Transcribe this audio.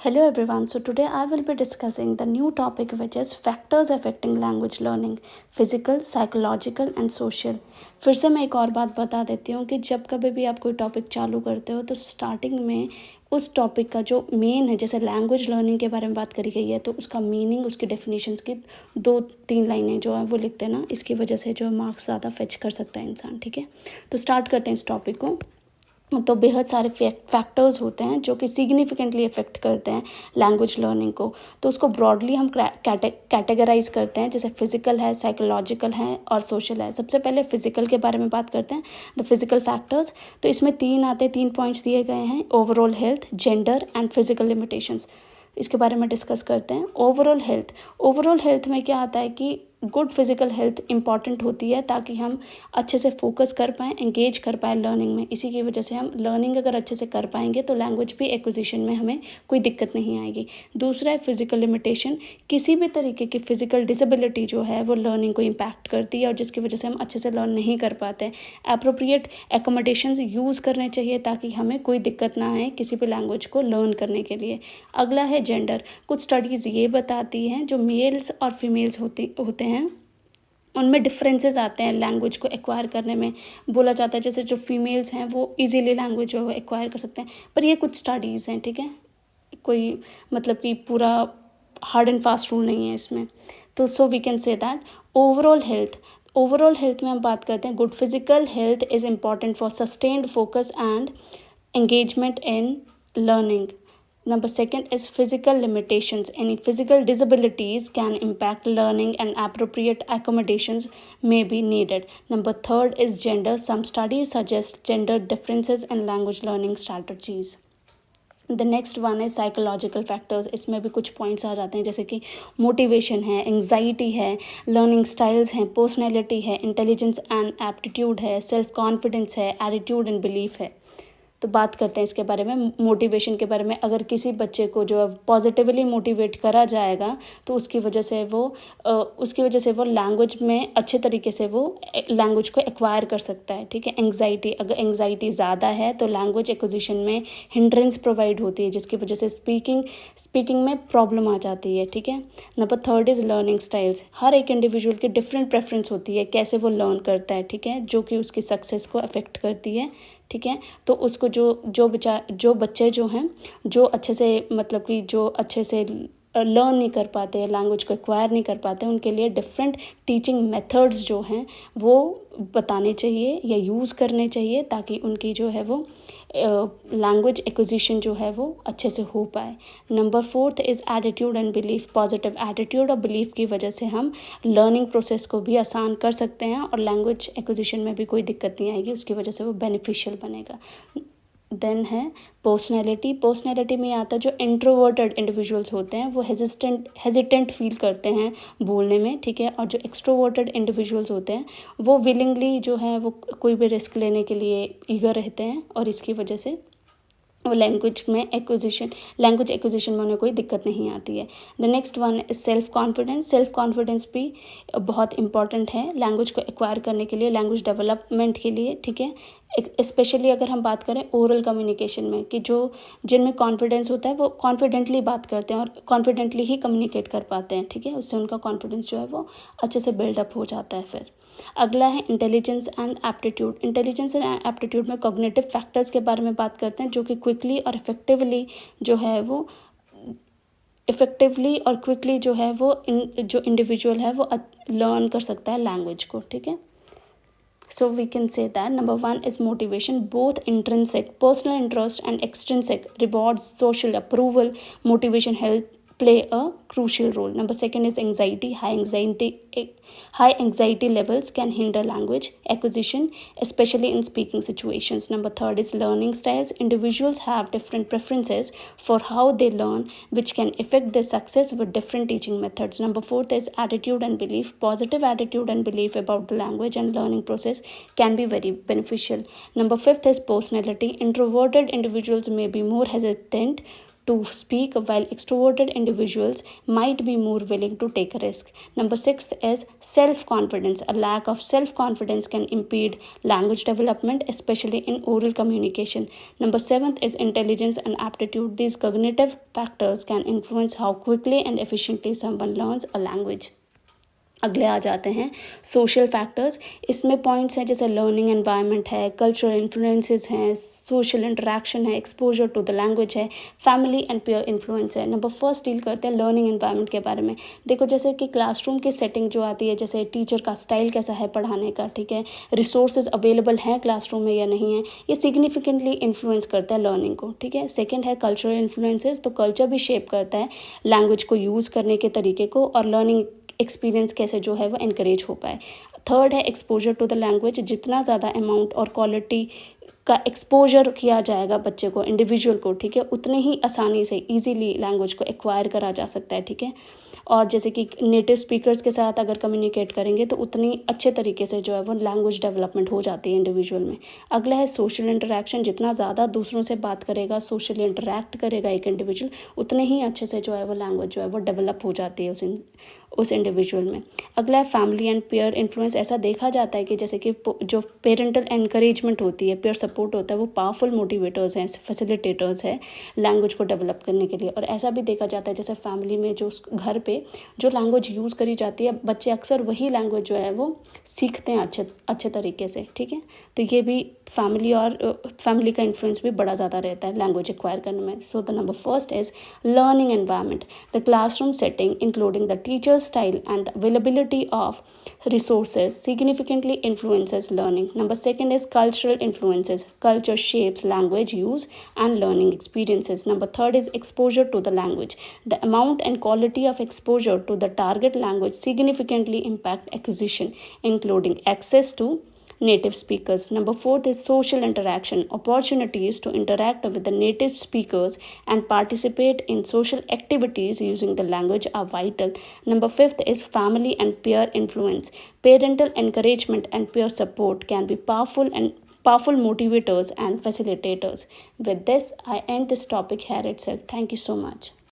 Hello everyone. So today I will be discussing the new topic which is factors affecting language learning, physical, psychological and social. फिर से मैं एक और बात बता देती हूँ कि जब कभी भी आप कोई टॉपिक चालू करते हो तो स्टार्टिंग में उस टॉपिक का जो मेन है, जैसे लैंग्वेज लर्निंग के बारे में बात करी गई है तो उसका मीनिंग, उसकी डेफिनेशंस की 2-3 लाइनें जो है वो लिख देना। इसकी वजह से जो है मार्क्स ज़्यादा फेच कर सकता है इंसान। ठीक है, तो स्टार्ट करते हैं इस टॉपिक को। तो बेहद सारे फैक्टर्स होते हैं जो कि सिग्निफिकेंटली अफेक्ट करते हैं लैंग्वेज लर्निंग को। तो उसको ब्रॉडली हम कैटेगराइज करते हैं, जैसे फिजिकल है, साइकोलॉजिकल है और सोशल है। सबसे पहले फिजिकल के बारे में बात करते हैं, द फिजिकल फैक्टर्स। तो इसमें 3 पॉइंट्स दिए गए हैं, overall health, gender and physical limitations. इसके बारे में डिस्कस करते हैं। ओवरऑल हेल्थ में क्या आता है कि गुड फिजिकल हेल्थ इंपॉर्टेंट होती है ताकि हम अच्छे से फोकस कर पाएँ, एंगेज कर पाएँ लर्निंग में। इसी की वजह से हम लर्निंग अगर अच्छे से कर पाएंगे तो लैंग्वेज भी एक्विजिशन में हमें कोई दिक्कत नहीं आएगी। दूसरा है फिजिकल लिमिटेशन। किसी भी तरीके की फिजिकल डिसेबिलिटी जो है वो लर्निंग को इम्पैक्ट करती है और जिसकी वजह से हम अच्छे से लर्न नहीं कर पाते। एप्रोप्रिएट एकोमोडेशंस यूज़ करने चाहिए ताकि हमें कोई दिक्कत ना आए किसी भी लैंग्वेज को लर्न करने के लिए। अगला है जेंडर। कुछ स्टडीज़ ये बताती हैं जो मेल्स और फीमेल्स होते हैं उनमें डिफरेंसेस आते हैं लैंग्वेज को एक्वायर करने में। बोला जाता है जैसे जो फीमेल्स हैं वो इजीली लैंग्वेज जो है एक्वायर कर सकते हैं, पर ये कुछ स्टडीज़ हैं। ठीक है, कोई मतलब कि पूरा हार्ड एंड फास्ट रूल नहीं है इसमें। तो so we can say that overall health में हम बात करते हैं, good physical health is important for sustained focus and engagement in learning. Number second is physical limitations. Any physical disabilities can impact learning and appropriate accommodations may be needed. Number third is gender. Some studies suggest gender differences in language learning strategies. The next one है psychological factors. इसमें भी कुछ points आ जाते हैं जैसे कि motivation है, anxiety है, लर्निंग स्टाइल्स हैं, पर्सनैलिटी है, इंटेलिजेंस एंड एप्टीट्यूड है, सेल्फ कॉन्फिडेंस है, एटीट्यूड एंड बिलीफ है। तो बात करते हैं इसके बारे में, मोटिवेशन के बारे में। अगर किसी बच्चे को जो है पॉजिटिवली मोटिवेट करा जाएगा तो उसकी वजह से वो लैंग्वेज में अच्छे तरीके से वो लैंग्वेज को एक्वायर कर सकता है। ठीक है, अगर एंग्जाइटी ज़्यादा है तो लैंग्वेज एक्विजिशन में हिंड्रेंस प्रोवाइड होती है जिसकी वजह से स्पीकिंग में प्रॉब्लम आ जाती है। ठीक है, number third is learning styles. हर एक इंडिविजुअल की डिफरेंट प्रेफरेंस होती है कैसे वो लर्न करता है। ठीक है, जो कि उसकी सक्सेस को अफेक्ट करती है। ठीक है, तो उसको जो बच्चे जो हैं जो अच्छे से मतलब कि जो अच्छे से लर्न नहीं कर पाते, लैंग्वेज को एक्वायर नहीं कर पाते, उनके लिए डिफरेंट टीचिंग मेथड्स जो हैं वो बताने चाहिए या यूज़ करने चाहिए ताकि उनकी जो है वो लैंग्वेज एक्विजिशन जो है वो अच्छे से हो पाए। Number fourth is attitude and belief. Positive attitude और बिलीफ की वजह से हम लर्निंग प्रोसेस को भी आसान कर सकते हैं और लैंग्वेज एक्विजिशन में भी कोई दिक्कत नहीं आएगी, उसकी वजह से वो बेनिफिशियल बनेगा। देन है पर्सनैलिटी में आता है जो इंट्रोवर्टेड इंडिविजुअल्स होते हैं वो हेजिटेंट फील करते हैं बोलने में। ठीक है, और जो एक्सट्रोवर्टेड इंडिविजुअल्स होते हैं वो विलिंगली जो है वो कोई भी रिस्क लेने के लिए ईगर रहते हैं और इसकी वजह से वो लैंग्वेज एक्विजिशन में उन्हें कोई दिक्कत नहीं आती है। The next one is self confidence भी बहुत इंपॉर्टेंट है लैंग्वेज को एक्वायर करने के लिए, लैंग्वेज डेवलपमेंट के लिए। ठीक है, स्पेशली अगर हम बात करें ओरल कम्युनिकेशन में कि जिनमें कॉन्फिडेंस होता है वो कॉन्फिडेंटली बात करते हैं और कॉन्फिडेंटली ही कम्युनिकेट कर पाते हैं। ठीक है, उससे उनका कॉन्फिडेंस जो है वो अच्छे से बिल्डअप हो जाता है। फिर अगला है इंटेलिजेंस एंड एप्टीट्यूड में कॉग्निटिव फैक्टर्स के बारे में बात करते हैं जो कि क्विकली और इफेक्टिवली जो है वो जो इंडिविजुअल है वो लर्न कर सकता है लैंग्वेज को। ठीक है, so we can say that number 1 is motivation. Both intrinsic personal interest and extrinsic rewards, social approval, motivation help play a crucial role. Number 2 is anxiety. High anxiety levels can hinder language acquisition, especially in speaking situations. Number 3 is learning styles. Individuals have different preferences for how they learn, which can affect their success with different teaching methods. Number 4 is attitude and belief. Positive attitude and belief about the language and learning process can be very beneficial. Number 5 is personality. Introverted individuals may be more hesitant to speak, while extroverted individuals might be more willing to take a risk. Number 6 is self-confidence. A lack of self-confidence can impede language development, especially in oral communication. Number 7 is intelligence and aptitude. These cognitive factors can influence how quickly and efficiently someone learns a language. अगले आ जाते हैं social factors. इसमें points हैं जैसे learning environment है, cultural influences हैं, social interaction है, exposure to the language है, फैमिली एंड पीयर इन्फ्लुएंस है। नंबर फर्स्ट डील करते हैं लर्निंग एनवायरनमेंट के बारे में। देखो जैसे कि क्लासरूम की सेटिंग जो आती है, जैसे टीचर का स्टाइल कैसा है पढ़ाने का, ठीक है, रिसोर्सेज अवेलेबल हैं क्लासरूम में या नहीं है, ये सिग्निफिकेंटली इन्फ्लुएंस करता है लर्निंग को, ठीक है। सेकेंड है कल्चरल इन्फ्लुएंसेस, तो कल्चर भी शेप करता है लैंग्वेज को यूज़ करने के तरीके को और लर्निंग एक्सपीरियंस कैसे जो है वो इनकरेज हो पाए। थर्ड है एक्सपोजर टू द लैंग्वेज। जितना ज़्यादा अमाउंट और क्वालिटी का एक्सपोजर किया जाएगा बच्चे को, इंडिविजुअल को, ठीक है, उतने ही आसानी से इजीली लैंग्वेज को एक्वायर करा जा सकता है, ठीक है। और जैसे कि नेटिव स्पीकर्स के साथ अगर कम्युनिकेट करेंगे तो उतनी अच्छे तरीके से जो है वो लैंग्वेज डेवलपमेंट हो जाती है इंडिविजुअल में। अगला है सोशल इंटरेक्शन। जितना ज़्यादा दूसरों से बात करेगा, सोशली इंटरेक्ट करेगा एक इंडिविजुअल, उतने ही अच्छे से जो है वो लैंग्वेज जो है वो डेवलप हो जाती है उस इंडिविजुअल में। अगला है फैमिली एंड पेयर इन्फ्लुएंस। ऐसा देखा जाता है कि जैसे कि जो पेरेंटल एनकरेजमेंट होती है, पेयर सपोर्ट होता है, वो पावरफुल मोटिवेटर्स हैं, फैसिलिटेटर्स हैं लैंग्वेज को डेवलप करने के लिए। और ऐसा भी देखा जाता है जैसे फैमिली में जो घर पे जो लैंग्वेज यूज़ करी जाती है, बच्चे अक्सर वही लैंग्वेज जो है वो सीखते हैं अच्छे तरीके से, ठीक है। तो ये भी फैमिली का इन्फ्लुएंस भी बड़ा ज़्यादा रहता है लैंग्वेज एक्वायर करने में। So the number first is learning environment. The classroom setting including the teachers style and the availability of resources significantly influences learning. Number second is cultural influences. Culture shapes language use and learning experiences. Number third is exposure to the language. The amount and quality of exposure to the target language significantly impact acquisition, including access to native speakers. Number fourth is social interaction. Opportunities to interact with the native speakers and participate in social activities using the language are vital. Number fifth is family and peer influence. Parental encouragement and peer support can be powerful motivators and facilitators. With this, I end this topic here itself. Thank you so much.